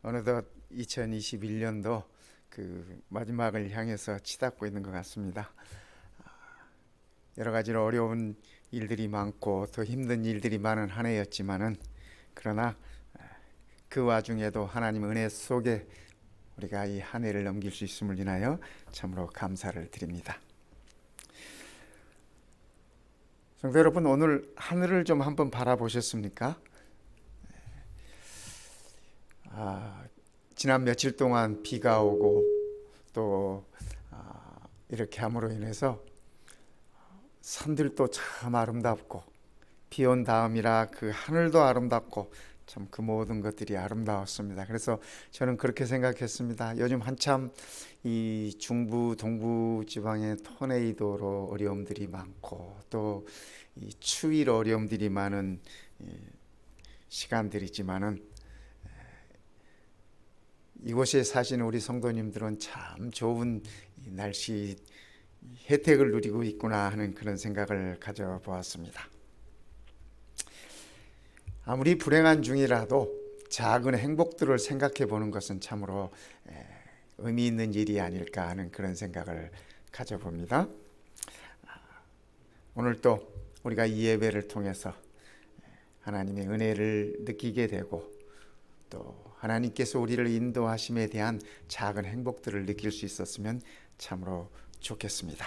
어느덧 2021년도 그 마지막을 향해서 치닫고 있는 것 같습니다. 여러 가지로 어려운 일들이 많고 더 힘든 일들이 많은 한 해였지만은 그러나 그 와중에도 하나님 은혜 속에 우리가 이 한 해를 넘길 수 있음을 인하여 참으로 감사를 드립니다. 성도 여러분, 오늘 하늘을 좀 한번 바라보셨습니까? 지난 며칠 동안 비가 오고 또 이렇게 함으로 인해서 산들도 참 아름답고 비 온 다음이라 그 하늘도 아름답고 참 그 모든 것들이 아름다웠습니다. 그래서 저는 그렇게 생각했습니다. 요즘 한참 이 중부 동부 지방의 토네이도로 어려움들이 많고 또 이 추위로 어려움들이 많은 시간들이지만은 이곳에 사시는 우리 성도님들은 참 좋은 날씨 혜택을 누리고 있구나 하는 그런 생각을 가져보았습니다. 아무리 불행한 중이라도 작은 행복들을 생각해 보는 것은 참으로 의미 있는 일이 아닐까 하는 그런 생각을 가져봅니다. 오늘 또 우리가 이 예배를 통해서 하나님의 은혜를 느끼게 되고 또 하나님께서 우리를 인도하심에 대한 작은 행복들을 느낄 수 있었으면 참으로 좋겠습니다.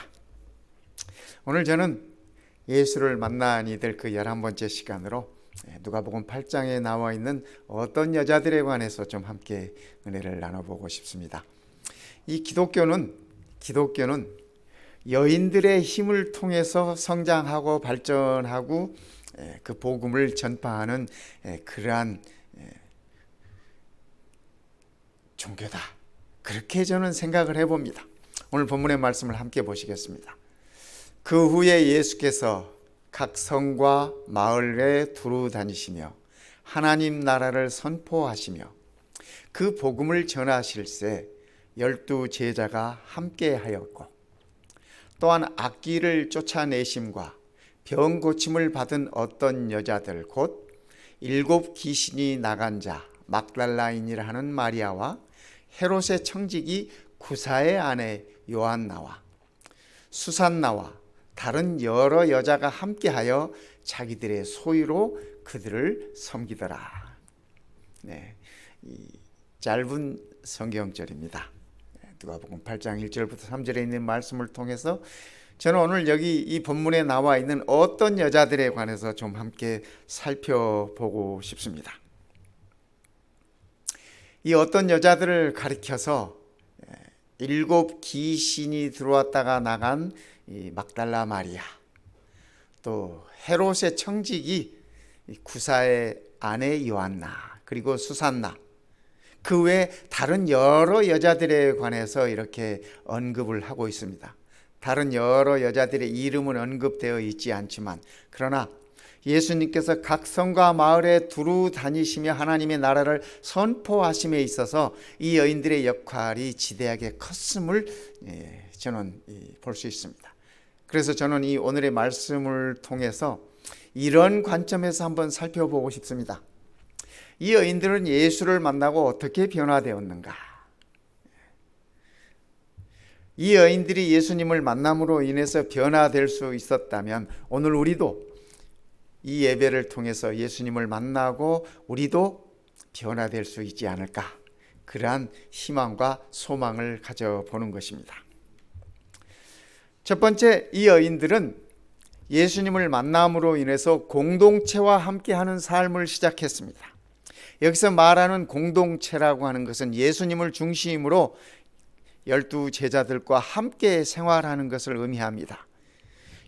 오늘 저는 예수를 만난 이들 그 11번째 시간으로 누가복음 8장에 나와 있는 어떤 여자들에 관해서 좀 함께 은혜를 나눠보고 싶습니다. 이 기독교는 여인들의 힘을 통해서 성장하고 발전하고 그 복음을 전파하는 그러한 종교다. 그렇게 저는 생각을 해봅니다. 오늘 본문의 말씀을 함께 보시겠습니다. 그 후에 예수께서 각 성과 마을에 두루 다니시며 하나님 나라를 선포하시며 그 복음을 전하실새 12 제자가 함께 하였고 또한 악귀를 쫓아내심과 병 고침을 받은 어떤 여자들 곧 7 귀신이 나간 자 막달라인이라 하는 마리아와 헤롯의 청지기 구사의 아내 요한나와 수산나와 다른 여러 여자가 함께하여 자기들의 소유로 그들을 섬기더라. 이 짧은 성경절입니다. 누가복음 8장 1절부터 3절에 있는 말씀을 통해서 저는 오늘 여기 이 본문에 나와 있는 어떤 여자들에 관해서 좀 함께 살펴보고 싶습니다. 이 어떤 여자들을 가리켜서 7 귀신이 들어왔다가 나간 이 막달라 마리아, 또 헤롯의 청지기 구사의 아내 요한나, 그리고 수산나, 그 외 다른 여러 여자들에 관해서 이렇게 언급을 하고 있습니다. 다른 여러 여자들의 이름은 언급되어 있지 않지만 그러나 예수님께서 각 성과 마을에 두루 다니시며 하나님의 나라를 선포하심에 있어서 이 여인들의 역할이 지대하게 컸음을 저는 볼 수 있습니다. 그래서 저는 이 오늘의 말씀을 통해서 이런 관점에서 한번 살펴보고 싶습니다. 이 여인들은 예수를 만나고 어떻게 변화되었는가? 이 여인들이 예수님을 만남으로 인해서 변화될 수 있었다면 오늘 우리도 이 예배를 통해서 예수님을 만나고 우리도 변화될 수 있지 않을까? 그러한 희망과 소망을 가져보는 것입니다. 첫 번째, 이 여인들은 예수님을 만남으로 인해서 공동체와 함께하는 삶을 시작했습니다. 여기서 말하는 공동체라고 하는 것은 예수님을 중심으로 12 제자들과 함께 생활하는 것을 의미합니다.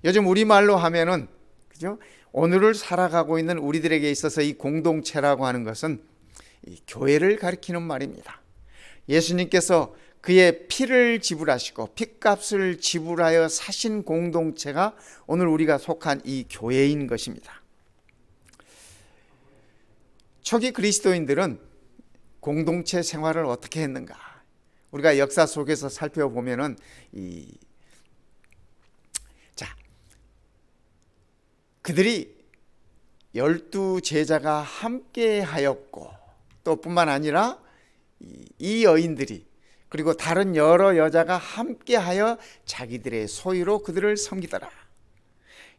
요즘 우리말로 하면은 그죠? 오늘을 살아가고 있는 우리들에게 있어서 이 공동체라고 하는 것은 이 교회를 가리키는 말입니다. 예수님께서 그의 피를 지불하시고 핏값을 지불하여 사신 공동체가 오늘 우리가 속한 이 교회인 것입니다. 초기 그리스도인들은 공동체 생활을 어떻게 했는가? 우리가 역사 속에서 살펴보면은 그들이 12 제자가 함께 하였고 또 뿐만 아니라 이 여인들이 그리고 다른 여러 여자가 함께하여 자기들의 소유로 그들을 섬기더라.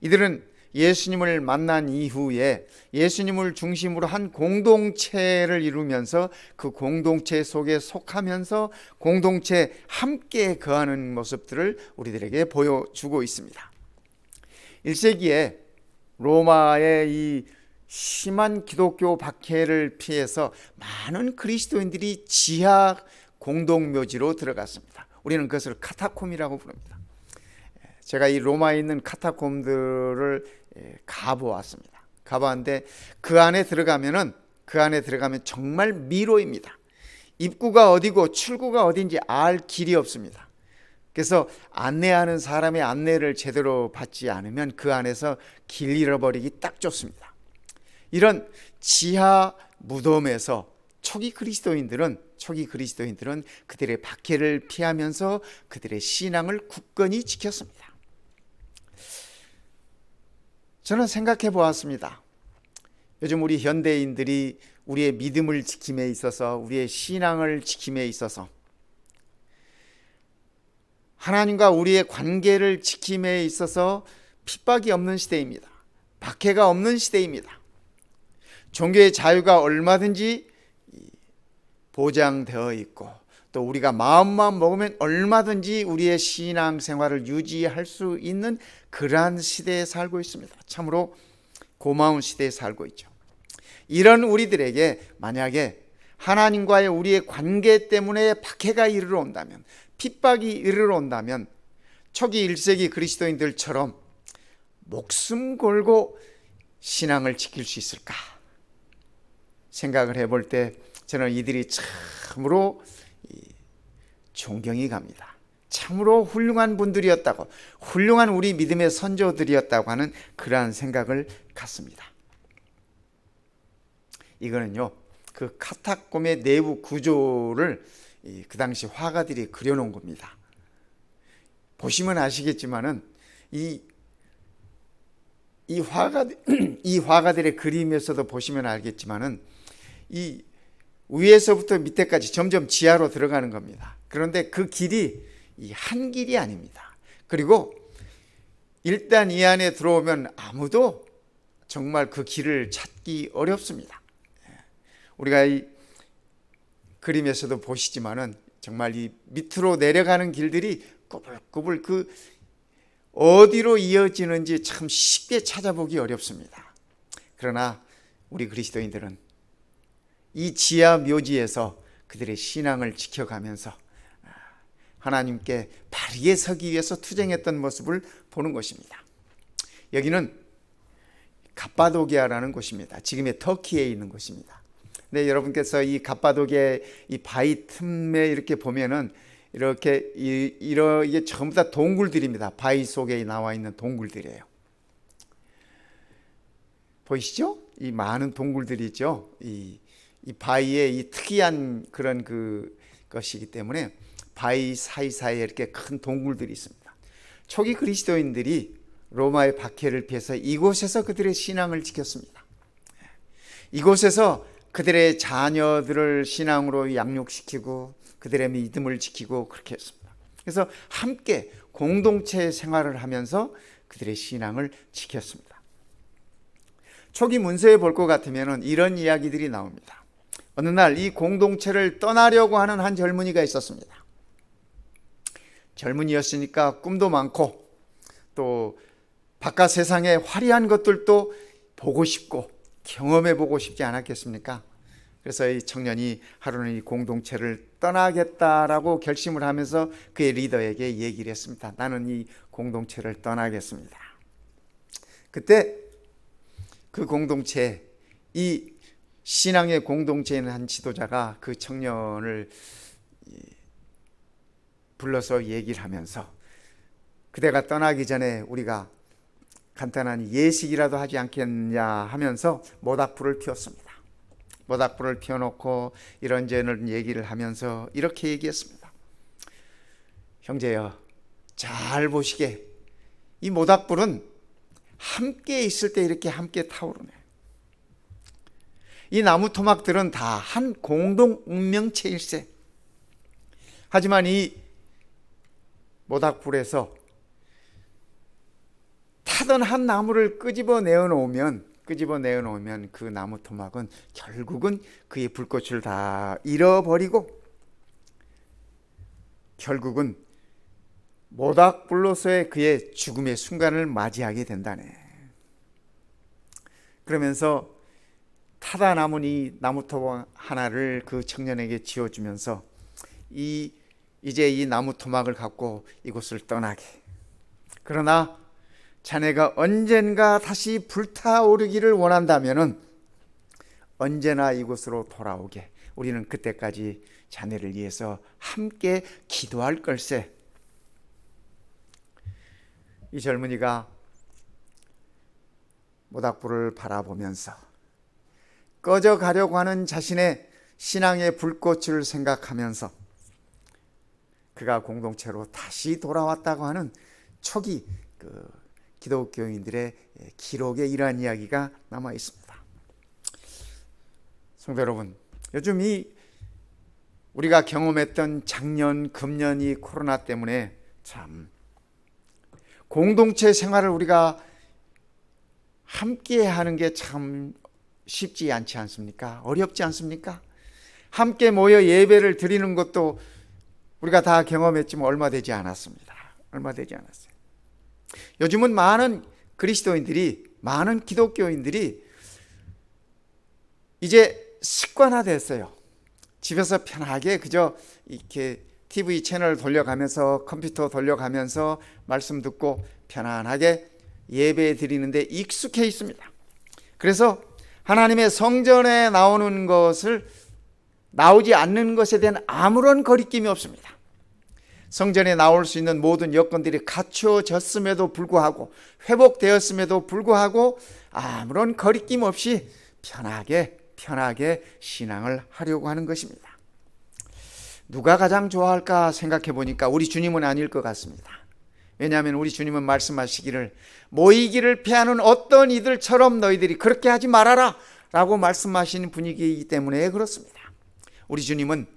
이들은 예수님을 만난 이후에 예수님을 중심으로 한 공동체를 이루면서 그 공동체 속에 속하면서 공동체 함께 거하는 모습들을 우리들에게 보여주고 있습니다. 1세기에 로마의 이 심한 기독교 박해를 피해서 많은 그리스도인들이 지하 공동묘지로 들어갔습니다. 우리는 그것을 카타콤이라고 부릅니다. 제가 이 로마에 있는 카타콤들을 가보았습니다. 가봤는데 그 안에 들어가면 정말 미로입니다. 입구가 어디고 출구가 어딘지 알 길이 없습니다. 그래서 안내하는 사람의 안내를 제대로 받지 않으면 그 안에서 길 잃어버리기 딱 좋습니다. 이런 지하 무덤에서 초기 그리스도인들은 그들의 박해를 피하면서 그들의 신앙을 굳건히 지켰습니다. 저는 생각해 보았습니다. 요즘 우리 현대인들이 우리의 믿음을 지킴에 있어서, 우리의 신앙을 지킴에 있어서, 하나님과 우리의 관계를 지킴에 있어서 핍박이 없는 시대입니다. 박해가 없는 시대입니다. 종교의 자유가 얼마든지 보장되어 있고, 또 우리가 마음만 먹으면 얼마든지 우리의 신앙 생활을 유지할 수 있는 그러한 시대에 살고 있습니다. 참으로 고마운 시대에 살고 있죠. 이런 우리들에게 만약에 하나님과의 우리의 관계 때문에 박해가 이르러 온다면, 핍박이 이르러 온다면 초기 1세기 그리스도인들처럼 목숨 걸고 신앙을 지킬 수 있을까 생각을 해볼 때 저는 이들이 참으로 존경이 갑니다. 참으로 훌륭한 분들이었다고, 훌륭한 우리 믿음의 선조들이었다고 하는 그러한 생각을 갖습니다. 이거는요, 그 카타콤의 내부 구조를 그 당시 화가들이 그려놓은 겁니다. 보시면 아시겠지만은 이 화가들의 그림에서도 보시면 알겠지만은 이 위에서부터 밑에까지 점점 지하로 들어가는 겁니다. 그런데 그 길이 한 길이 아닙니다. 그리고 일단 이 안에 들어오면 아무도 정말 그 길을 찾기 어렵습니다. 우리가 이 그림에서도 보시지만은 정말 이 밑으로 내려가는 길들이 꼬불꼬불 그 어디로 이어지는지 참 쉽게 찾아보기 어렵습니다. 그러나 우리 그리스도인들은 이 지하 묘지에서 그들의 신앙을 지켜가면서 하나님께 바르게 서기 위해서 투쟁했던 모습을 보는 것입니다. 여기는 갑바도기아라는 곳입니다. 지금의 터키에 있는 곳입니다. 근데 여러분께서 이 갑바도기아 이 바위 틈에 이렇게 보면은 이렇게 이게 전부 다 동굴들입니다. 바위 속에 나와 있는 동굴들이에요. 보이시죠? 이 많은 동굴들이 있죠. 이 바위에 이 특이한 그런 것이기 때문에 바위 사이사이에 이렇게 큰 동굴들이 있습니다. 초기 그리스도인들이 로마의 박해를 피해서 이곳에서 그들의 신앙을 지켰습니다. 이곳에서 그들의 자녀들을 신앙으로 양육시키고 그들의 믿음을 지키고 그렇게 했습니다. 그래서 함께 공동체 생활을 하면서 그들의 신앙을 지켰습니다. 초기 문서에 볼 것 같으면 이런 이야기들이 나옵니다. 어느 날 이 공동체를 떠나려고 하는 한 젊은이가 있었습니다. 젊은이였으니까 꿈도 많고 또 바깥 세상의 화려한 것들도 보고 싶고 경험해 보고 싶지 않았겠습니까? 그래서 이 청년이 하루는 이 공동체를 떠나겠다라고 결심을 하면서 그의 리더에게 얘기를 했습니다. 나는 이 공동체를 떠나겠습니다. 그때 그 공동체, 이 신앙의 공동체에 있는 한 지도자가 그 청년을 불러서 얘기를 하면서 그대가 떠나기 전에 우리가 간단한 예식이라도 하지 않겠냐 하면서 모닥불을 피웠습니다. 모닥불을 피워놓고 이런저런 얘기를 하면서 이렇게 얘기했습니다. 형제여, 잘 보시게 이 모닥불은 함께 있을 때 이렇게 함께 타오르네. 이 나무 토막들은 다 한 공동 운명체일세. 하지만 이 모닥불에서 타던 한 나무를 끄집어 내어놓으면 그 나무 토막은 결국은 그의 불꽃을 다 잃어버리고 결국은 모닥불로서의 그의 죽음의 순간을 맞이하게 된다네. 그러면서 타다 남은 이 나무 토막 하나를 그 청년에게 지어주면서 이제 이 나무 토막을 갖고 이곳을 떠나게. 그러나 자네가 언젠가 다시 불타오르기를 원한다면은 언제나 이곳으로 돌아오게. 우리는 그때까지 자네를 위해서 함께 기도할 걸세. 이 젊은이가 모닥불을 바라보면서 꺼져 가려고 하는 자신의 신앙의 불꽃을 생각하면서 그가 공동체로 다시 돌아왔다고 하는 초기 기독교인들의 기록에 이러한 이야기가 남아 있습니다. 성도 여러분, 요즘 우리가 경험했던 작년, 금년 이 코로나 때문에 참 공동체 생활을 우리가 함께 하는 게 참 쉽지 않지 않습니까? 어렵지 않습니까? 함께 모여 예배를 드리는 것도 우리가 다 경험했지만 얼마 되지 않았습니다. 얼마 되지 않았어요. 요즘은 많은 기독교인들이 이제 습관화됐어요. 집에서 편하게 그저 이렇게 TV 채널 돌려가면서 컴퓨터 돌려가면서 말씀 듣고 편안하게 예배 드리는데 익숙해 있습니다. 그래서 하나님의 성전에 나오지 않는 것에 대한 아무런 거리낌이 없습니다. 성전에 나올 수 있는 모든 여건들이 갖추어졌음에도 불구하고 회복되었음에도 불구하고 아무런 거리낌 없이 편하게 신앙을 하려고 하는 것입니다. 누가 가장 좋아할까 생각해 보니까 우리 주님은 아닐 것 같습니다. 왜냐하면 우리 주님은 말씀하시기를 모이기를 피하는 어떤 이들처럼 너희들이 그렇게 하지 말아라 라고 말씀하시는 분위기이기 때문에 그렇습니다. 우리 주님은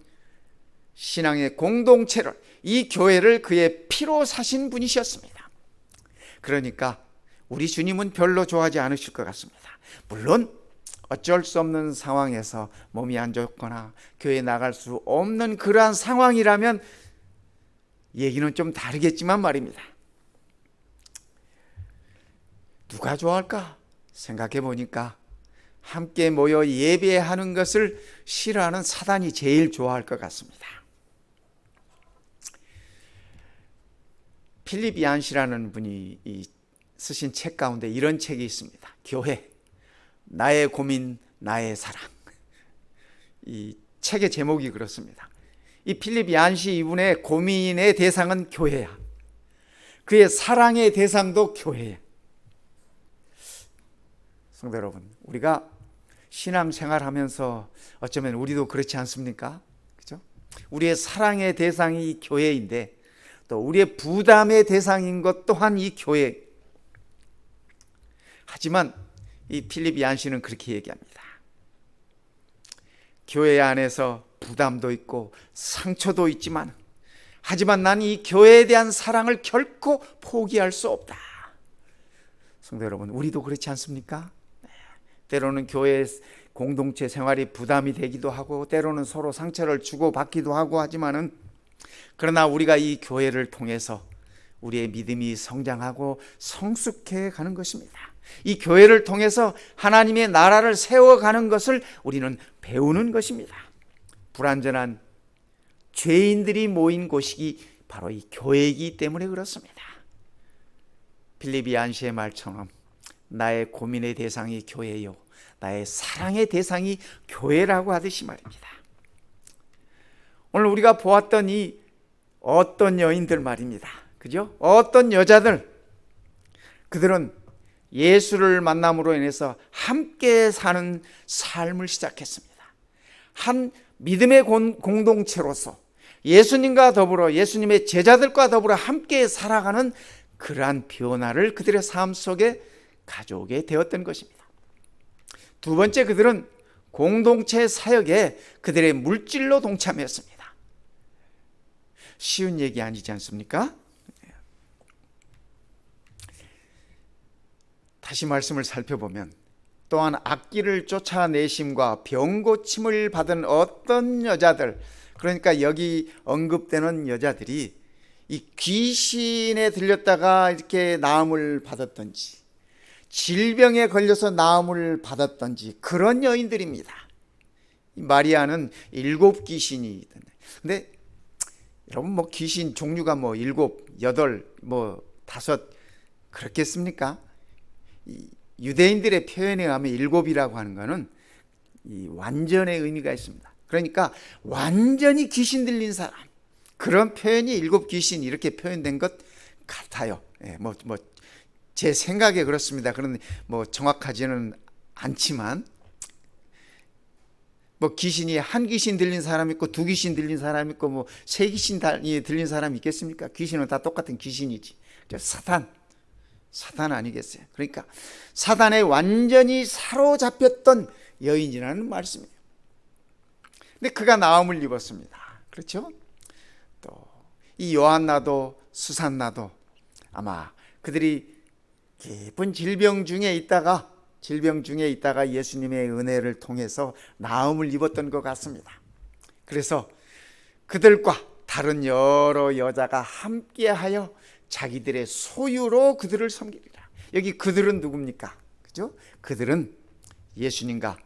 신앙의 공동체를, 이 교회를 그의 피로 사신 분이셨습니다. 그러니까 우리 주님은 별로 좋아하지 않으실 것 같습니다. 물론 어쩔 수 없는 상황에서 몸이 안 좋거나 교회에 나갈 수 없는 그러한 상황이라면 얘기는 좀 다르겠지만 말입니다. 누가 좋아할까 생각해 보니까 함께 모여 예배하는 것을 싫어하는 사단이 제일 좋아할 것 같습니다. 필립 얀시라는 분이 쓰신 책 가운데 이런 책이 있습니다. 교회, 나의 고민, 나의 사랑. 이 책의 제목이 그렇습니다. 이 필립 얀시 이분의 고민의 대상은 교회야. 그의 사랑의 대상도 교회야. 성도 여러분, 우리가 신앙생활하면서 어쩌면 우리도 그렇지 않습니까? 그죠? 우리의 사랑의 대상이 교회인데 또 우리의 부담의 대상인 것 또한 이 교회. 하지만 이 필립 얀시는 그렇게 얘기합니다. 교회 안에서 부담도 있고 상처도 있지만 하지만 난 이 교회에 대한 사랑을 결코 포기할 수 없다. 성도 여러분, 우리도 그렇지 않습니까? 때로는 교회 공동체 생활이 부담이 되기도 하고 때로는 서로 상처를 주고받기도 하고 하지만은 그러나 우리가 이 교회를 통해서 우리의 믿음이 성장하고 성숙해 가는 것입니다. 이 교회를 통해서 하나님의 나라를 세워가는 것을 우리는 배우는 것입니다. 불완전한 죄인들이 모인 곳이 바로 이 교회이기 때문에 그렇습니다. 필립 얀시의 말처럼 나의 고민의 대상이 교회요, 나의 사랑의 대상이 교회라고 하듯이 말입니다. 오늘 우리가 보았던 이 어떤 여인들 말입니다. 그죠? 어떤 여자들, 그들은 예수를 만남으로 인해서 함께 사는 삶을 시작했습니다. 한 믿음의 공동체로서 예수님과 더불어 예수님의 제자들과 더불어 함께 살아가는 그러한 변화를 그들의 삶 속에 가져오게 되었던 것입니다. 두 번째, 그들은 공동체 사역에 그들의 물질로 동참했습니다. 쉬운 얘기 아니지 않습니까? 다시 말씀을 살펴보면 또한 악기를 쫓아내심과 병고침을 받은 어떤 여자들, 그러니까 여기 언급되는 여자들이 이 귀신에 들렸다가 이렇게 나음을 받았던지 질병에 걸려서 나음을 받았던지 그런 여인들입니다. 마리아는 7 귀신이 있던데, 근데 여러분 뭐 귀신 종류가 뭐 7, 8, 뭐 5 그렇겠습니까? 유대인들의 표현에 의하면 7이라고 하는 것은 이 완전의 의미가 있습니다. 그러니까 완전히 귀신 들린 사람, 그런 표현이 7 귀신 이렇게 표현된 것 같아요. 제 생각에 그렇습니다. 그런데 뭐 정확하지는 않지만 뭐 귀신이 1 귀신 들린 사람 있고 2 귀신 들린 사람 있고 뭐 3 귀신 들린 사람 있겠습니까? 귀신은 다 똑같은 귀신이지. 사단 아니겠어요? 그러니까 사단에 완전히 사로잡혔던 여인이라는 말씀이에요. 근데 그가 나음을 입었습니다. 그렇죠? 또 이 요한나도 수산나도 아마 그들이 깊은 질병 중에 있다가 예수님의 은혜를 통해서 나음을 입었던 것 같습니다. 그래서 그들과 다른 여러 여자가 함께하여 자기들의 소유로 그들을 섬기리라. 여기 그들은 누굽니까? 그죠? 그들은 예수님과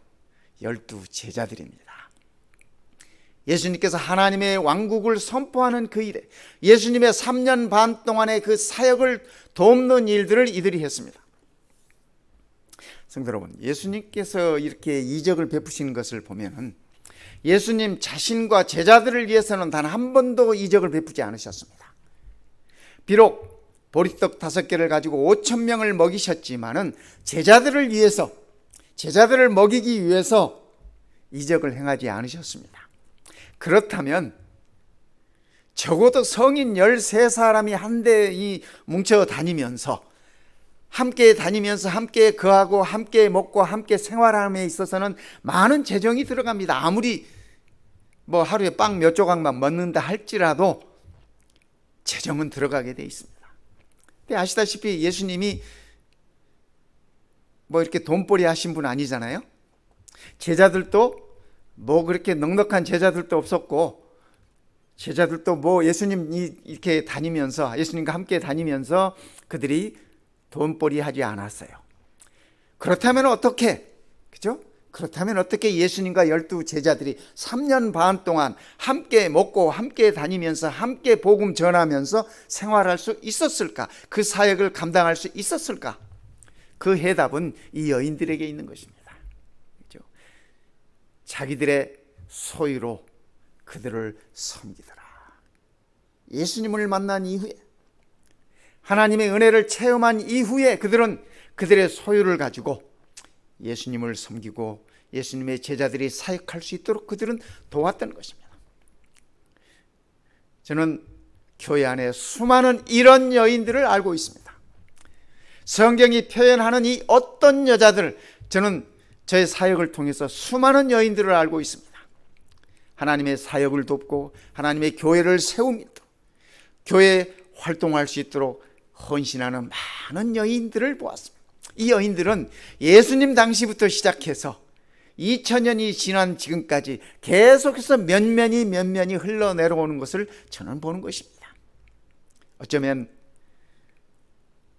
12 제자들입니다. 예수님께서 하나님의 왕국을 선포하는 그 일에 예수님의 3년 반 동안의 그 사역을 돕는 일들을 이들이 했습니다. 성도 여러분, 예수님께서 이렇게 이적을 베푸시는 것을 보면 예수님 자신과 제자들을 위해서는 단 한 번도 이적을 베푸지 않으셨습니다. 비록 보리떡 5개를 가지고 5,000명을 먹이셨지만은 제자들을 먹이기 위해서 이적을 행하지 않으셨습니다. 그렇다면 적어도 성인 13사람이 한데 뭉쳐 다니면서 함께 거하고 함께 먹고 함께 생활함에 있어서는 많은 재정이 들어갑니다. 아무리 뭐 하루에 빵 몇 조각만 먹는다 할지라도 재정은 들어가게 돼 있습니다. 근데 아시다시피 예수님이 뭐 이렇게 돈벌이 하신 분 아니잖아요. 제자들도 뭐 그렇게 넉넉한 제자들도 없었고, 제자들도 뭐 예수님이 이렇게 다니면서 예수님과 함께 다니면서 그들이 돈벌이 하지 않았어요. 그렇다면 어떻게, 그죠? 그렇다면 어떻게 예수님과 12 제자들이 3년 반 동안 함께 먹고 함께 다니면서 함께 복음 전하면서 생활할 수 있었을까? 그 사역을 감당할 수 있었을까? 그 해답은 이 여인들에게 있는 것입니다. 그죠? 자기들의 소유로 그들을 섬기더라. 예수님을 만난 이후에, 하나님의 은혜를 체험한 이후에 그들은 그들의 소유를 가지고 예수님을 섬기고 예수님의 제자들이 사역할 수 있도록 그들은 도왔던 것입니다. 저는 교회 안에 수많은 이런 여인들을 알고 있습니다. 성경이 표현하는 이 어떤 여자들, 저는 저의 사역을 통해서 수많은 여인들을 알고 있습니다. 하나님의 사역을 돕고 하나님의 교회를 세우며 교회에 활동할 수 있도록 헌신하는 많은 여인들을 보았습니다. 이 여인들은 예수님 당시부터 시작해서 2000년이 지난 지금까지 계속해서 면면이 흘러내려오는 것을 저는 보는 것입니다. 어쩌면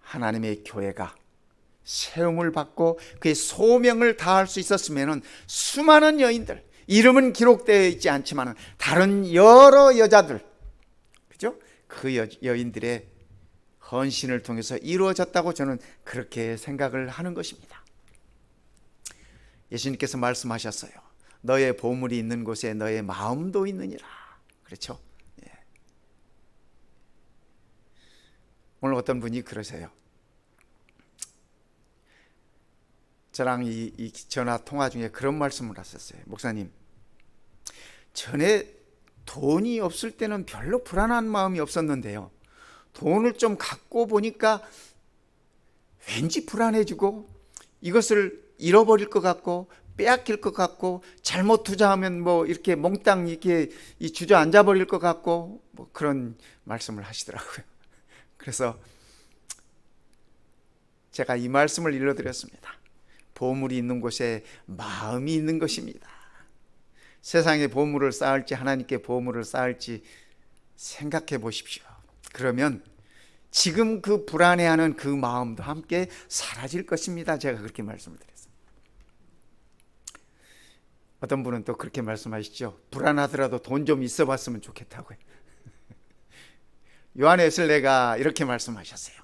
하나님의 교회가 세움을 받고 그의 소명을 다할 수 있었으면 수많은 여인들, 이름은 기록되어 있지 않지만 다른 여러 여자들, 그죠? 그 여인들의 헌신을 통해서 이루어졌다고 저는 그렇게 생각을 하는 것입니다. 예수님께서 말씀하셨어요. 너의 보물이 있는 곳에 너의 마음도 있느니라. 그렇죠? 예. 오늘 어떤 분이 그러세요. 저랑 이 전화 통화 중에 그런 말씀을 하셨어요. 목사님, 전에 돈이 없을 때는 별로 불안한 마음이 없었는데요, 돈을 좀 갖고 보니까 왠지 불안해지고 이것을 잃어버릴 것 같고 빼앗길 것 같고, 잘못 투자하면 뭐 이렇게 몽땅 이렇게 주저앉아 버릴 것 같고, 뭐 그런 말씀을 하시더라고요. 그래서 제가 이 말씀을 일러드렸습니다. 보물이 있는 곳에 마음이 있는 것입니다. 세상에 보물을 쌓을지 하나님께 보물을 쌓을지 생각해 보십시오. 그러면 지금 그 불안해하는 그 마음도 함께 사라질 것입니다. 제가 그렇게 말씀을 드렸어요. 어떤 분은 또 그렇게 말씀하시죠. 불안하더라도 돈 좀 있어 봤으면 좋겠다고요. 요한의 에슬레가 이렇게 말씀하셨어요.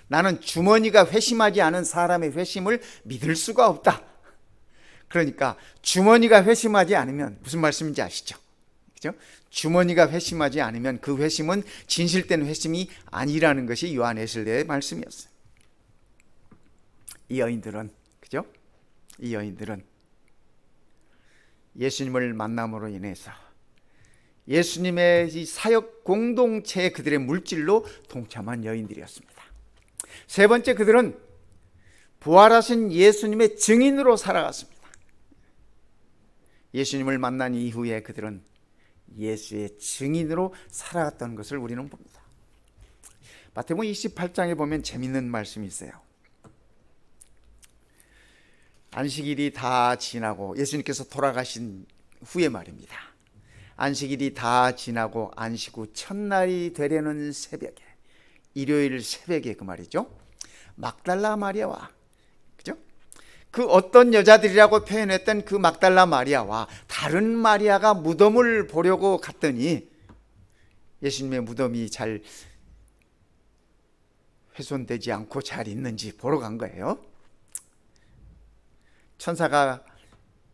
나는 주머니가 회심하지 않은 사람의 회심을 믿을 수가 없다. 그러니까 주머니가 회심하지 않으면 무슨 말씀인지 아시죠? 그죠? 주머니가 회심하지 않으면 그 회심은 진실된 회심이 아니라는 것이 요한 에슬레의 말씀이었어요. 이 여인들은, 그죠? 이 여인들은 예수님을 만남으로 인해서 예수님의 이 사역 공동체에 그들의 물질로 동참한 여인들이었습니다. 세 번째, 그들은 부활하신 예수님의 증인으로 살아갔습니다. 예수님을 만난 이후에 그들은 예수의 증인으로 살아갔다는 것을 우리는 봅니다. 마태복음 28장에 보면 재밌는 말씀이 있어요. 안식일이 다 지나고, 예수님께서 돌아가신 후에 말입니다. 안식일이 다 지나고 안식 후 첫날이 되려는 새벽에, 일요일 새벽에 그 말이죠, 막달라 마리아와, 그죠? 그 어떤 여자들이라고 표현했던 그 막달라 마리아와 다른 마리아가 무덤을 보려고 갔더니 예수님의 무덤이 잘 훼손되지 않고 잘 있는지 보러 간 거예요. 천사가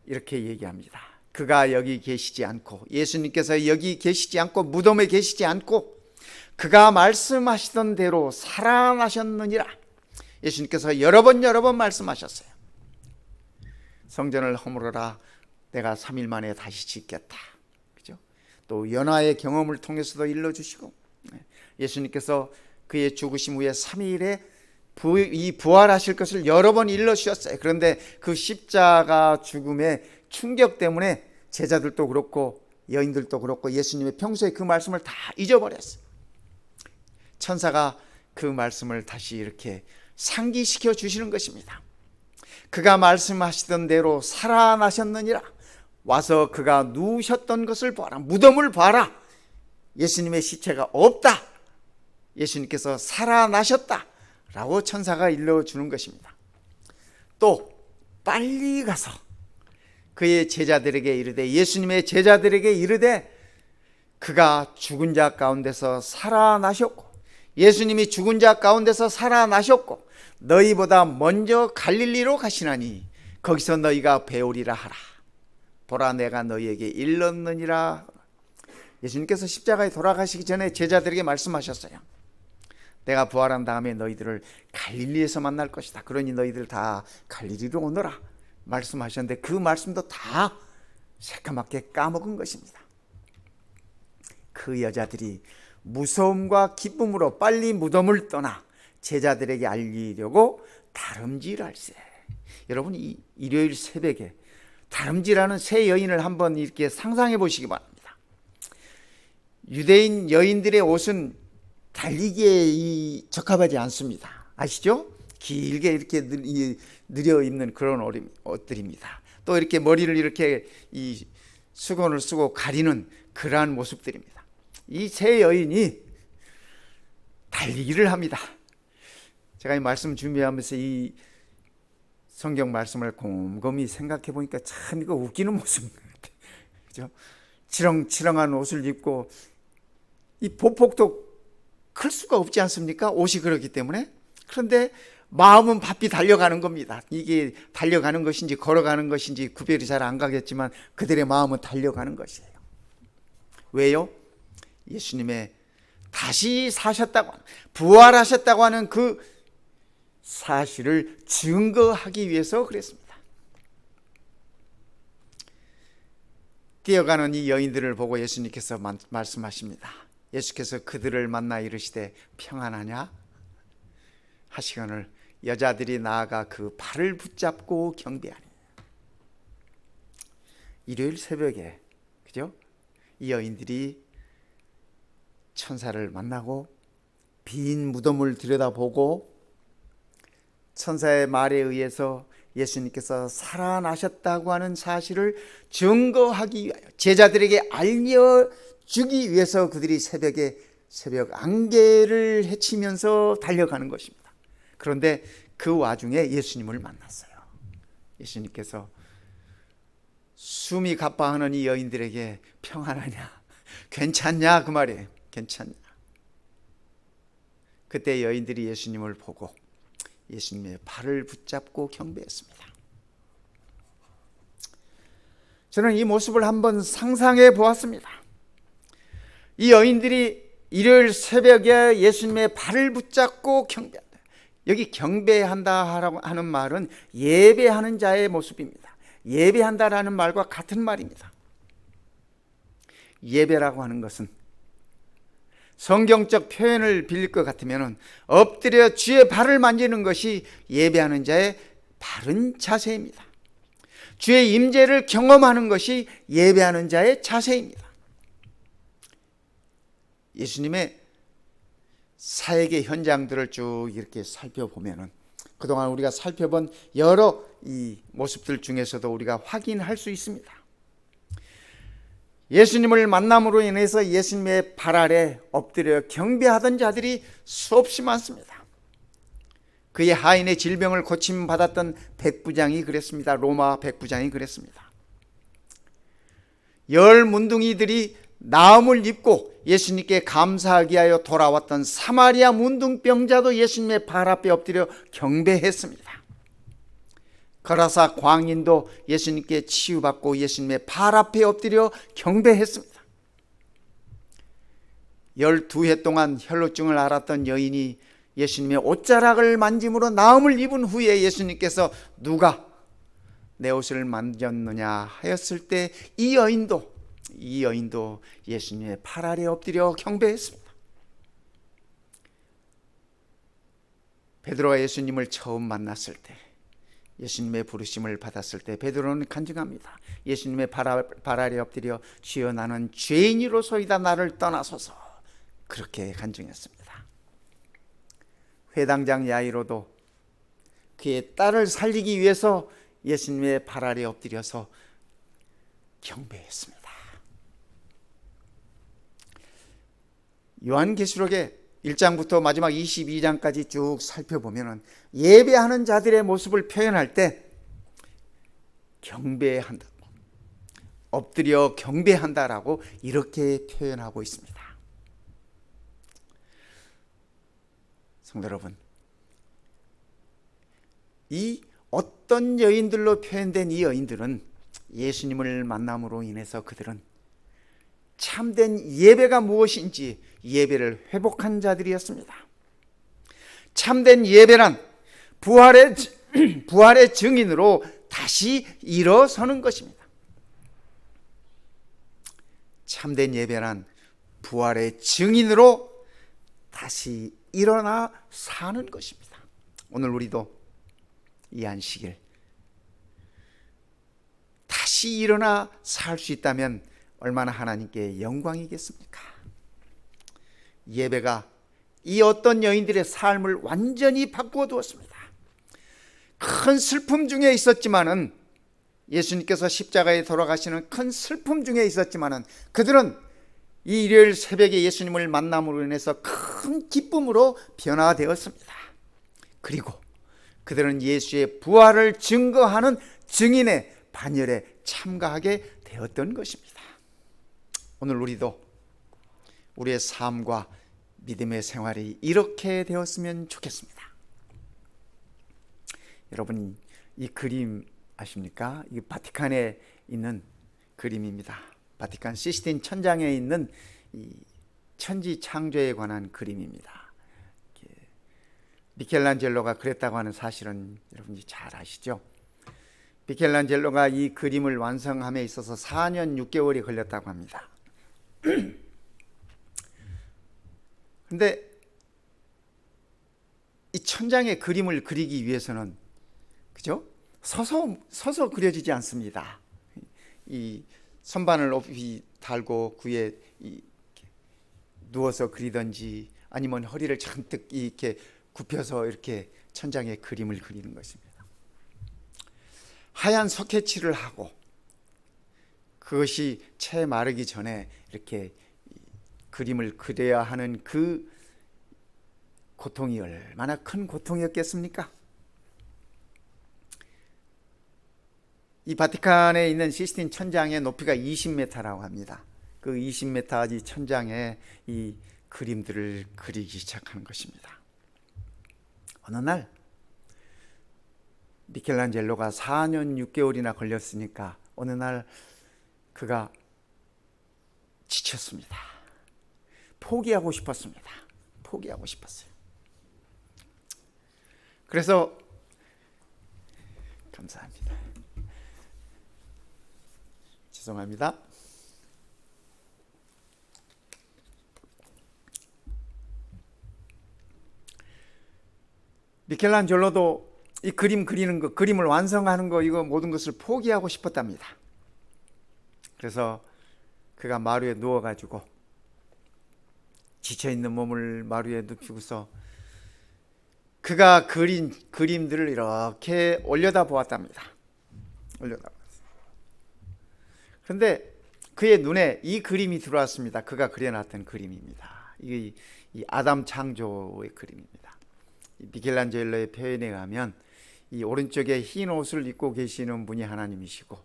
이렇게 얘기합니다. 그가 여기 계시지 않고, 예수님께서 여기 계시지 않고 무덤에 계시지 않고 그가 말씀하시던 대로 살아나셨느니라. 예수님께서 여러 번 말씀하셨어요. 성전을 허물어라, 내가 3일 만에 다시 짓겠다. 그죠? 또 연화의 경험을 통해서도 일러주시고, 예수님께서 그의 죽으심 후에 3일에 부활하실 것을 여러 번 일러주셨어요. 그런데 그 십자가 죽음의 충격 때문에 제자들도 그렇고 여인들도 그렇고 예수님의 평소에 그 말씀을 다 잊어버렸어요. 천사가 그 말씀을 다시 이렇게 상기시켜 주시는 것입니다. 그가 말씀하시던 대로 살아나셨느니라. 와서 그가 누우셨던 것을 봐라. 무덤을 봐라. 예수님의 시체가 없다. 예수님께서 살아나셨다 라고 천사가 일러주는 것입니다. 또 빨리 가서 그의 제자들에게 이르되, 예수님의 제자들에게 이르되, 그가 죽은 자 가운데서 살아나셨고, 예수님이 죽은 자 가운데서 살아나셨고 너희보다 먼저 갈릴리로 가시나니 거기서 너희가 배우리라 하라. 보라, 내가 너희에게 일렀느니라. 예수님께서 십자가에 돌아가시기 전에 제자들에게 말씀하셨어요. 내가 부활한 다음에 너희들을 갈릴리에서 만날 것이다. 그러니 너희들 다 갈릴리로 오너라 말씀하셨는데 그 말씀도 다 새까맣게 까먹은 것입니다. 그 여자들이 무서움과 기쁨으로 빨리 무덤을 떠나 제자들에게 알리려고 다름질할세. 여러분, 이 일요일 새벽에 다름질하는 세 여인을 한번 이렇게 상상해 보시기 바랍니다. 유대인 여인들의 옷은 달리기에 적합하지 않습니다. 아시죠? 길게 이렇게 늘여 입는 그런 옷들입니다. 또 이렇게 머리를 이렇게 이 수건을 쓰고 가리는 그러한 모습들입니다. 이 세 여인이 달리기를 합니다. 제가 이 말씀 준비하면서 이 성경 말씀을 곰곰이 생각해 보니까 참 이거 웃기는 모습인 것 같아요. 그죠? 치렁치렁한 옷을 입고 이 보폭도 클 수가 없지 않습니까? 옷이 그렇기 때문에. 그런데 마음은 바삐 달려가는 겁니다. 이게 달려가는 것인지 걸어가는 것인지 구별이 잘 안 가겠지만 그들의 마음은 달려가는 것이에요. 왜요? 예수님의 다시 사셨다고, 부활하셨다고 하는 그 사실을 증거하기 위해서 그랬습니다. 뛰어가는 이 여인들을 보고 예수님께서 말씀하십니다. 예수께서 그들을 만나 이르시되 평안하냐 하시거늘 여자들이 나아가 그 발을 붙잡고 경배하니. 일요일 새벽에, 그죠? 이 여인들이 천사를 만나고 빈 무덤을 들여다보고 천사의 말에 의해서 예수님께서 살아나셨다고 하는 사실을 증거하기 위하여, 제자들에게 알려주기 위해서 그들이 새벽 안개를 헤치면서 달려가는 것입니다. 그런데 그 와중에 예수님을 만났어요. 예수님께서 숨이 가빠하는 이 여인들에게 평안하냐, 괜찮냐, 그 말이에요. 괜찮냐. 그때 여인들이 예수님을 보고 예수님의 발을 붙잡고 경배했습니다. 저는 이 모습을 한번 상상해 보았습니다. 이 여인들이 일요일 새벽에 예수님의 발을 붙잡고 경배한다. 여기 경배한다 하는 말은 예배하는 자의 모습입니다. 예배한다라는 말과 같은 말입니다. 예배라고 하는 것은 성경적 표현을 빌릴 것 같으면 엎드려 주의 발을 만지는 것이 예배하는 자의 바른 자세입니다. 주의 임재를 경험하는 것이 예배하는 자의 자세입니다. 예수님의 사역의 현장들을 쭉 이렇게 살펴보면 그동안 우리가 살펴본 여러 이 모습들 중에서도 우리가 확인할 수 있습니다. 예수님을 만남으로 인해서 예수님의 발 아래 엎드려 경배하던 자들이 수없이 많습니다. 그의 하인의 질병을 고침받았던 백부장이 그랬습니다. 로마 백부장이 그랬습니다. 열 문둥이들이 나음을 입고 예수님께 감사하기 위하여 돌아왔던 사마리아 문둥병자도 예수님의 발 앞에 엎드려 경배했습니다. 거라사 광인도 예수님께 치유받고 예수님의 발 앞에 엎드려 경배했습니다. 12해 동안 혈루증을 앓았던 여인이 예수님의 옷자락을 만짐으로 나음을 입은 후에 예수님께서 누가 내 옷을 만졌느냐 하였을 때 이 여인도 예수님의 발 아래 엎드려 경배했습니다. 베드로가 예수님을 처음 만났을 때, 예수님의 부르심을 받았을 때 베드로는 간증합니다. 예수님의 발 아래 엎드려 주여 나는 죄인이로소이다 나를 떠나소서, 그렇게 간증했습니다. 회당장 야이로도 그의 딸을 살리기 위해서 예수님의 발 아래 엎드려서 경배했습니다. 요한계시록의 1장부터 마지막 22장까지 쭉 살펴보면 예배하는 자들의 모습을 표현할 때 경배한다, 엎드려 경배한다라고 이렇게 표현하고 있습니다. 성도 여러분, 이 어떤 여인들로 표현된 이 여인들은 예수님을 만남으로 인해서 그들은 참된 예배가 무엇인지 예배를 회복한 자들이었습니다. 참된 예배란 부활의 증인으로 다시 일어서는 것입니다. 참된 예배란 부활의 증인으로 다시 일어나 사는 것입니다. 오늘 우리도 이 안식일 다시 일어나 살 수 있다면 얼마나 하나님께 영광이겠습니까? 예배가 이 어떤 여인들의 삶을 완전히 바꾸어 두었습니다. 큰 슬픔 중에 있었지만은, 예수님께서 십자가에 돌아가시는 큰 슬픔 중에 있었지만은 그들은 이 일요일 새벽에 예수님을 만남으로 인해서 큰 기쁨으로 변화되었습니다. 그리고 그들은 예수의 부활을 증거하는 증인의 반열에 참가하게 되었던 것입니다. 오늘 우리도 우리의 삶과 믿음의 생활이 이렇게 되었으면 좋겠습니다. 여러분, 이 그림 아십니까? 이 바티칸에 있는 그림입니다. 바티칸 시스틴 천장에 있는 이 천지 창조에 관한 그림입니다. 미켈란젤로가 그랬다고 하는 사실은 여러분이 잘 아시죠? 미켈란젤로가 이 그림을 완성함에 있어서 4년 6개월이 걸렸다고 합니다. 근데 이 천장에 그림을 그리기 위해서는, 그죠? 서서 그려지지 않습니다. 이 선반을 높이 달고 그에 누워서 그리든지 아니면 허리를 잔뜩 이렇게 굽혀서 이렇게 천장에 그림을 그리는 것입니다. 하얀 석회칠을 하고 그것이 채 마르기 전에 이렇게 그림을 그려야 하는 그 고통이 얼마나 큰 고통이었겠습니까? 이 바티칸에 있는 시스틴 천장의 높이가 20m라고 합니다. 그 20m 천장에 이 그림들을 그리기 시작하는 것입니다. 어느 날 미켈란젤로가 4년 6개월이나 걸렸으니까 어느 날 그가 지쳤습니다. 포기하고 싶었습니다. 포기하고 싶었어요. 그래서 감사합니다. 죄송합니다. 미켈란젤로도 이 그림 그리는 거, 그림을 완성하는 거, 이거 모든 것을 포기하고 싶었답니다. 그래서 그가 마루에 누워가지고 지쳐있는 몸을 마루에 눕히고서 그가 그린 그림들을 이렇게 올려다 보았답니다. 그런데 그의 눈에 이 그림이 들어왔습니다. 그가 그려놨던 그림입니다. 이 아담 창조의 그림입니다. 미켈란젤로의 표현에 의하면 이 오른쪽에 흰 옷을 입고 계시는 분이 하나님이시고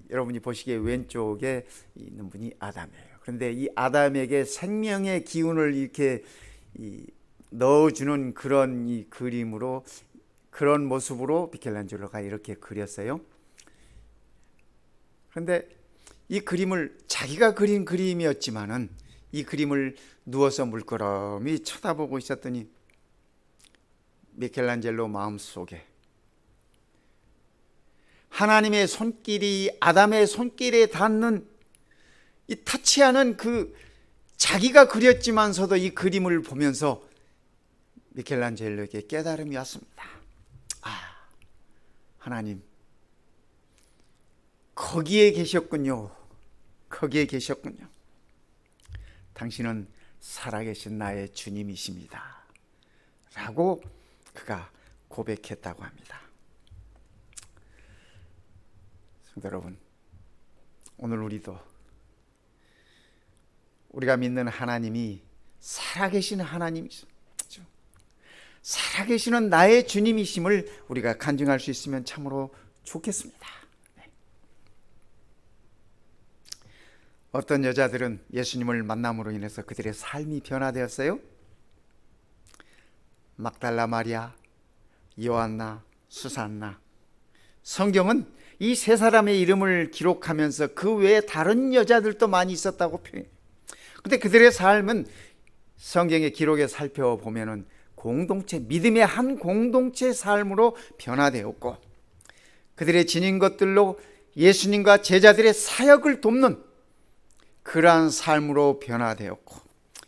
여러분이 보시기에 왼쪽에 있는 분이 아담이에요. 그런데 이 아담에게 생명의 기운을 이렇게 넣어주는 그런 이 그림으로, 그런 모습으로 미켈란젤로가 이렇게 그렸어요. 그런데 이 그림을 자기가 그린 그림이었지만은 이 그림을 누워서 물끄러미 쳐다보고 있었더니 미켈란젤로 마음속에 하나님의 손길이 아담의 손길에 닿는 이 타치하는 그 자기가 그렸지만서도 이 그림을 보면서 미켈란젤로에게 깨달음이 왔습니다. 아, 하나님 거기에 계셨군요. 거기에 계셨군요. 당신은 살아계신 나의 주님이십니다. 라고 그가 고백했다고 합니다. 성도 여러분, 오늘 우리가 믿는 하나님이 살아계신 하나님이죠. 살아계시는 나의 주님이심을 우리가 간증할 수 있으면 참으로 좋겠습니다. 네. 어떤 여자들은 예수님을 만남으로 인해서 그들의 삶이 변화되었어요. 막달라 마리아, 요한나, 수산나. 성경은 이 세 사람의 이름을 기록하면서 그 외에 다른 여자들도 많이 있었다고 표현해요. 그런데 그들의 삶은 성경의 기록에 살펴보면은 공동체, 믿음의 한 공동체 삶으로 변화되었고 그들의 지닌 것들로 예수님과 제자들의 사역을 돕는 그러한 삶으로 변화되었고,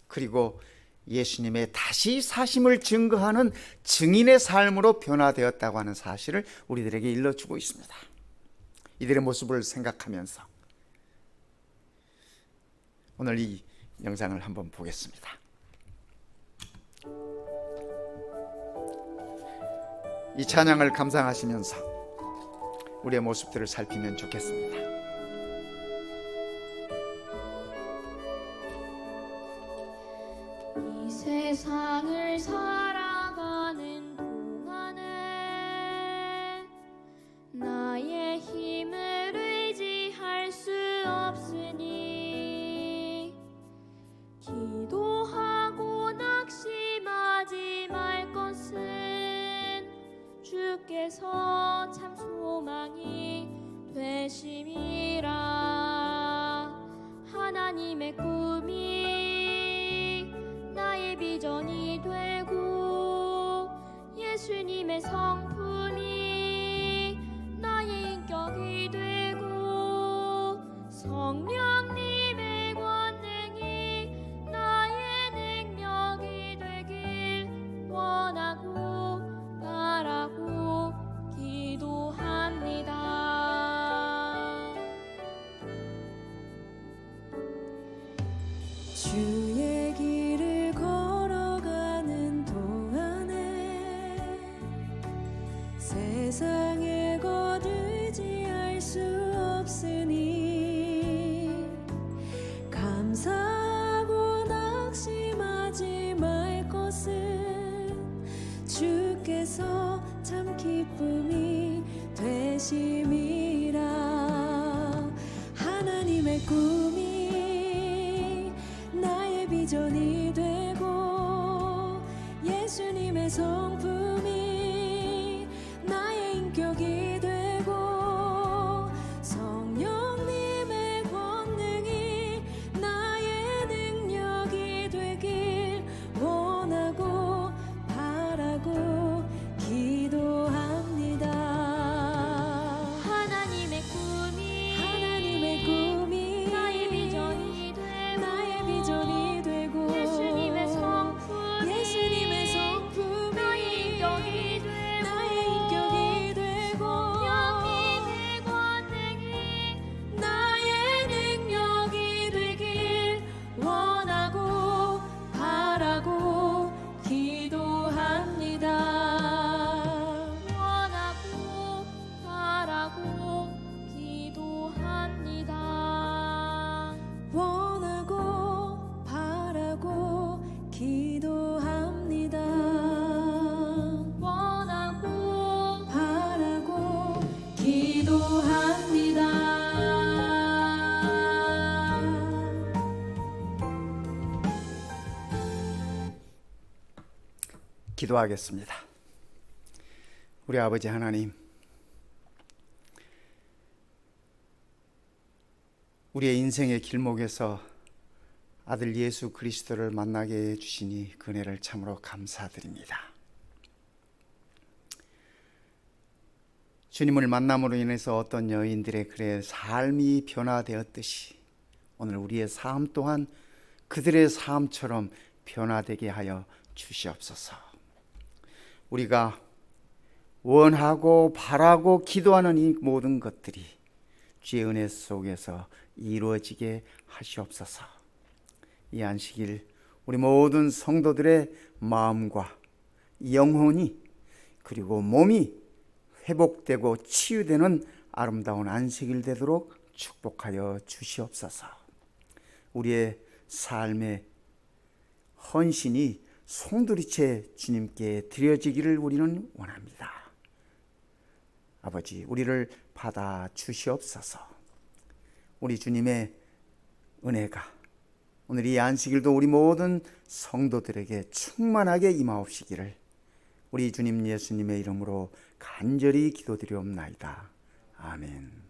그리고 예수님의 다시 사심을 증거하는 증인의 삶으로 변화되었다고 하는 사실을 우리들에게 일러주고 있습니다. 이들의 모습을 생각하면서 오늘 이 영상을 한번 보겠습니다. 이 찬양을 감상하시면서 우리의 모습들을 살피면 좋겠습니다. 이 세상을 살아가는 동안에 나의 힘을 의지할 수 없으니 기도하고 낙심하지 말 것은 주께서 참 소망이 되심이라. 하나님의 꿈이 나의 비전이 되고 예수님의 성품이 나의 인격이 되고 성령님의 권능이 나의 능력이 되길 원하고 바라고 기도합니다. 주의 길을 걸어가는 동안에 세상에 거두지할 수 없으니 감사하고 낙심하지 말 것은 주께서 참 기쁨이 되심이라. 하나님의 꿈이 나의 비전이 되고 예수님의 성품이 나의 인격이 되고 성령님의 권능이 나의 능력이 되길 원하고 바라고 기도합니다. 하나님의 꿈이 나의 비전이 되고 예수님의 성품이 나의 인격이 되고 성령님의 권능이 나의 능력이 되길 원하고 바라고 기도합니다. 원하고 바라고 기도합니다. 원하고 바라고 기도합니다. 원하고 바라고 기도합니다. 기도하겠습니다. 우리 아버지 하나님, 우리의 인생의 길목에서 아들 예수 그리스도를 만나게 해주시니 그 은혜를 참으로 감사드립니다. 주님을 만남으로 인해서 어떤 여인들의 그의 삶이 변화되었듯이 오늘 우리의 삶 또한 그들의 삶처럼 변화되게 하여 주시옵소서. 우리가 원하고 바라고 기도하는 이 모든 것들이 주의 은혜 속에서 이루어지게 하시옵소서. 이 안식일 우리 모든 성도들의 마음과 영혼이 그리고 몸이 회복되고 치유되는 아름다운 안식일 되도록 축복하여 주시옵소서. 우리의 삶의 헌신이 송두리째 주님께 드려지기를 우리는 원합니다. 아버지, 우리를 받아 주시옵소서. 우리 주님의 은혜가 오늘 이 안식일도 우리 모든 성도들에게 충만하게 임하옵시기를 우리 주님 예수님의 이름으로 간절히 기도드리옵나이다. 아멘.